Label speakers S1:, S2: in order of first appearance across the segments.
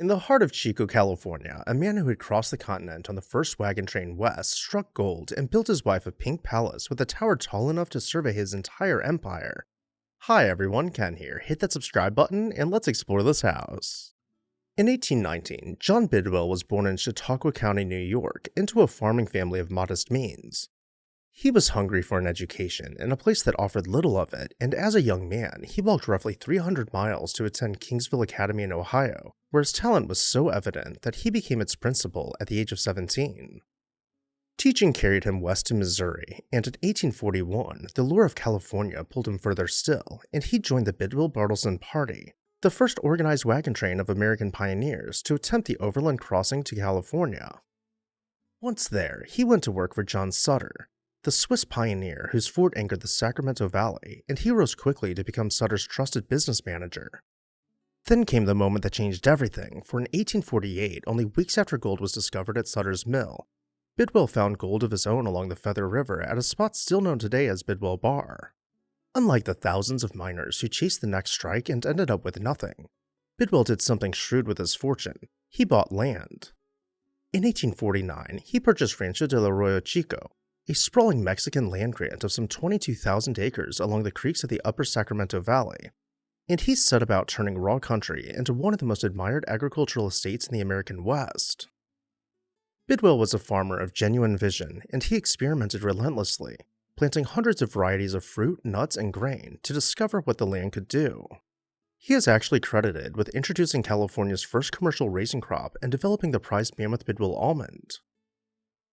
S1: In the heart of Chico, California, a man who had crossed the continent on the first wagon train west struck gold and built his wife a pink palace with a tower tall enough to survey his entire empire. Hi everyone, Ken here. Hit that subscribe button and let's explore this house. In 1819, John Bidwell was born in Chautauqua County, New York, into a farming family of modest means. He was hungry for an education in a place that offered little of it, and as a young man, he walked roughly 300 miles to attend Kingsville Academy in Ohio, where his talent was so evident that he became its principal at the age of 17. Teaching carried him west to Missouri, and in 1841, the lure of California pulled him further still, and he joined the Bidwell-Bartleson Party, the first organized wagon train of American pioneers to attempt the overland crossing to California. Once there, he went to work for John Sutter, the Swiss pioneer whose fort anchored the Sacramento Valley, and he rose quickly to become Sutter's trusted business manager. Then came the moment that changed everything, for in 1848, only weeks after gold was discovered at Sutter's mill, Bidwell found gold of his own along the Feather River at a spot still known today as Bidwell Bar. Unlike the thousands of miners who chased the next strike and ended up with nothing, Bidwell did something shrewd with his fortune. He bought land. In 1849, he purchased Rancho del Arroyo Chico, a sprawling Mexican land grant of some 22,000 acres along the creeks of the upper Sacramento Valley, and he set about turning raw country into one of the most admired agricultural estates in the American West. Bidwell was a farmer of genuine vision, and he experimented relentlessly, planting hundreds of varieties of fruit, nuts, and grain to discover what the land could do. He is actually credited with introducing California's first commercial raisin crop and developing the prized Mammoth Bidwell almond.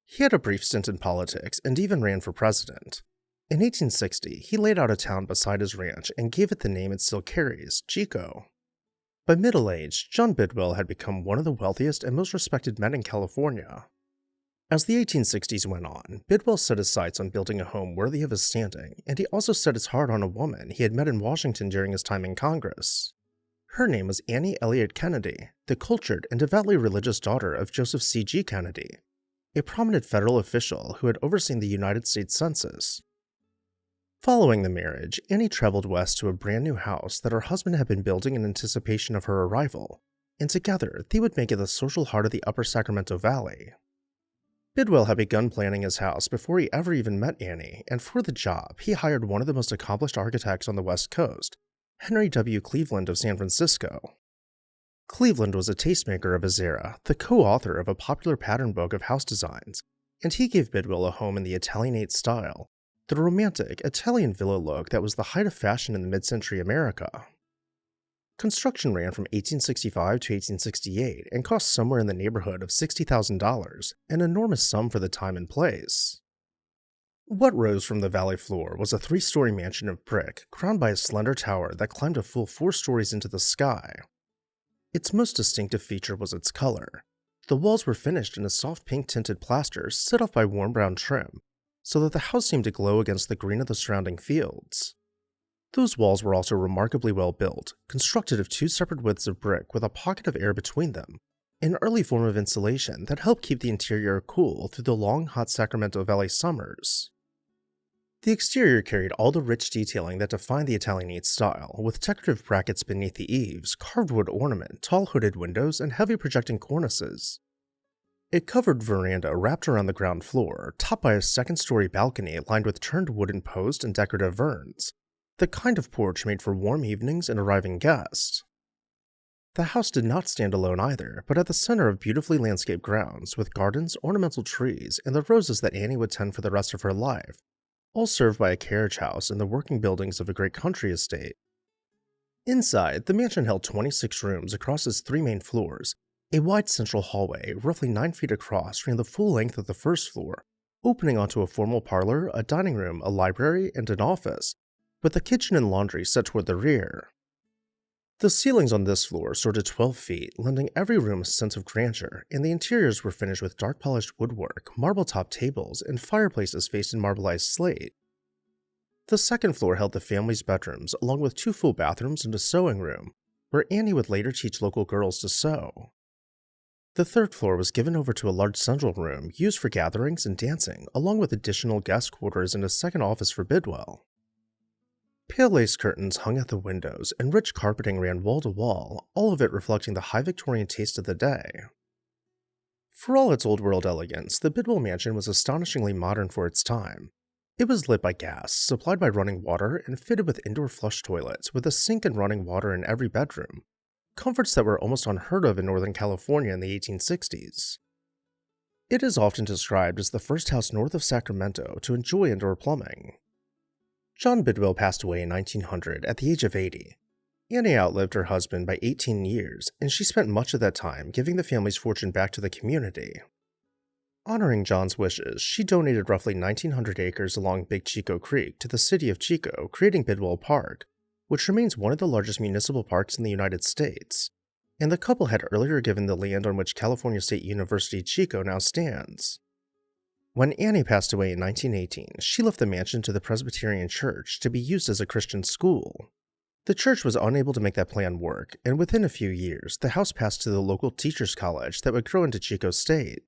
S1: He had a brief stint in politics and even ran for president. In 1860, he laid out a town beside his ranch and gave it the name it still carries, Chico. By middle age, John Bidwell had become one of the wealthiest and most respected men in California. As the 1860s went on, Bidwell set his sights on building a home worthy of his standing, and he also set his heart on a woman he had met in Washington during his time in Congress. Her name was Annie Elliott Kennedy, the cultured and devoutly religious daughter of Joseph C.G. Kennedy, a prominent federal official who had overseen the United States Census. Following the marriage, Annie traveled west to a brand new house that her husband had been building in anticipation of her arrival, and together they would make it the social heart of the upper Sacramento Valley. Bidwell had begun planning his house before he ever even met Annie, and for the job, he hired one of the most accomplished architects on the West Coast, Henry W. Cleveland of San Francisco. Cleveland was a tastemaker of his era, the co-author of a popular pattern book of house designs, and he gave Bidwell a home in the Italianate style, the romantic Italian villa look that was the height of fashion in the mid-century America. Construction ran from 1865 to 1868 and cost somewhere in the neighborhood of $60,000, an enormous sum for the time and place. What rose from the valley floor was a 3-story mansion of brick, crowned by a slender tower that climbed a full 4 stories into the sky. Its most distinctive feature was its color. The walls were finished in a soft pink tinted plaster set off by warm brown trim, so that the house seemed to glow against the green of the surrounding fields. Those walls were also remarkably well built, constructed of 2 separate widths of brick with a pocket of air between them, an early form of insulation that helped keep the interior cool through the long, hot Sacramento Valley summers. The exterior carried all the rich detailing that defined the Italianate style, with decorative brackets beneath the eaves, carved wood ornament, tall hooded windows, and heavy projecting cornices. A covered veranda wrapped around the ground floor, topped by a 2nd-story balcony lined with turned wooden posts and decorative ferns, the kind of porch made for warm evenings and arriving guests. The house did not stand alone either, but at the center of beautifully landscaped grounds with gardens, ornamental trees, and the roses that Annie would tend for the rest of her life, all served by a carriage house and the working buildings of a great country estate. Inside, the mansion held 26 rooms across its 3 main floors. A wide central hallway, roughly 9 feet across, ran the full length of the first floor, opening onto a formal parlor, a dining room, a library, and an office, with the kitchen and laundry set toward the rear. The ceilings on this floor soared to 12 feet, lending every room a sense of grandeur, and the interiors were finished with dark polished woodwork, marble-top tables, and fireplaces faced in marbleized slate. The second floor held the family's bedrooms, along with 2 full bathrooms and a sewing room, where Annie would later teach local girls to sew. The third floor was given over to a large central room used for gatherings and dancing, along with additional guest quarters and a second office for Bidwell. Pale lace curtains hung at the windows, and rich carpeting ran wall to wall, all of it reflecting the high Victorian taste of the day. For all its old-world elegance, the Bidwell mansion was astonishingly modern for its time. It was lit by gas, supplied by running water, and fitted with indoor flush toilets, with a sink and running water in every bedroom, comforts that were almost unheard of in Northern California in the 1860s. It is often described as the first house north of Sacramento to enjoy indoor plumbing. John Bidwell passed away in 1900 at the age of 80. Annie outlived her husband by 18 years, and she spent much of that time giving the family's fortune back to the community. Honoring John's wishes, she donated roughly 1,900 acres along Big Chico Creek to the city of Chico, creating Bidwell Park, which remains one of the largest municipal parks in the United States, and the couple had earlier given the land on which California State University Chico now stands. When Annie passed away in 1918, she left the mansion to the Presbyterian Church to be used as a Christian school. The church was unable to make that plan work, and within a few years, the house passed to the local teachers' college that would grow into Chico State.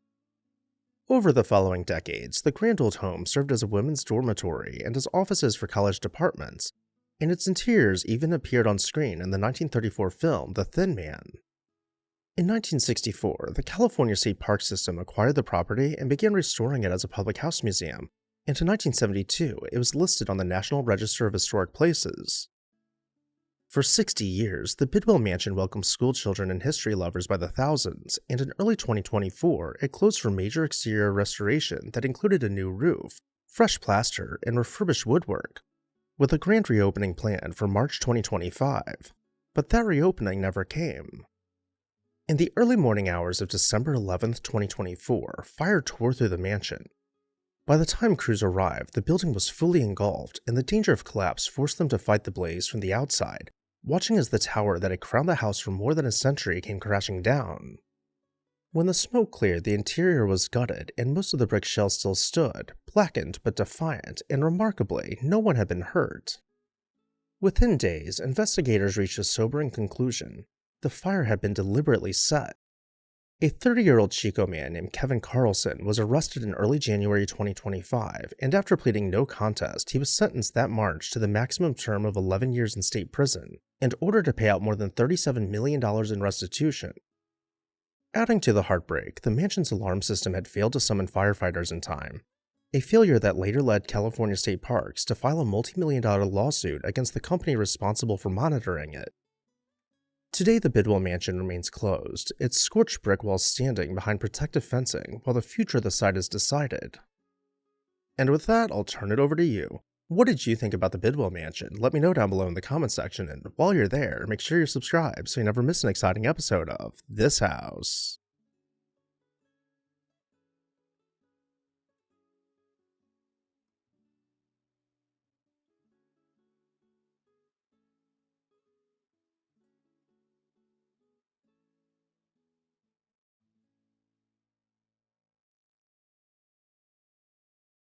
S1: Over the following decades, the grand old home served as a women's dormitory and as offices for college departments, and its interiors even appeared on screen in the 1934 film The Thin Man. In 1964, the California State Park System acquired the property and began restoring it as a public house museum, and in 1972, it was listed on the National Register of Historic Places. For 60 years, the Bidwell Mansion welcomed schoolchildren and history lovers by the thousands, and in early 2024, it closed for major exterior restoration that included a new roof, fresh plaster, and refurbished woodwork, with a grand reopening planned for March 2025. But that reopening never came. In the early morning hours of December 11, 2024, fire tore through the mansion. By the time crews arrived, the building was fully engulfed, and the danger of collapse forced them to fight the blaze from the outside, watching as the tower that had crowned the house for more than a century came crashing down. When the smoke cleared, the interior was gutted, and most of the brick shell still stood, blackened but defiant, and remarkably, no one had been hurt. Within days, investigators reached a sobering conclusion. The fire had been deliberately set. A 30-year-old Chico man named Kevin Carlson was arrested in early January 2025, and after pleading no contest, he was sentenced that March to the maximum term of 11 years in state prison and ordered to pay out more than $37 million in restitution. Adding to the heartbreak, the mansion's alarm system had failed to summon firefighters in time, a failure that later led California State Parks to file a multi-million-dollar lawsuit against the company responsible for monitoring it. Today, the Bidwell Mansion remains closed, its scorched brick walls standing behind protective fencing while the future of the site is decided. And with that, I'll turn it over to you. What did you think about the Bidwell Mansion? Let me know down below in the comments section, and while you're there, make sure you're subscribed so you never miss an exciting episode of This House.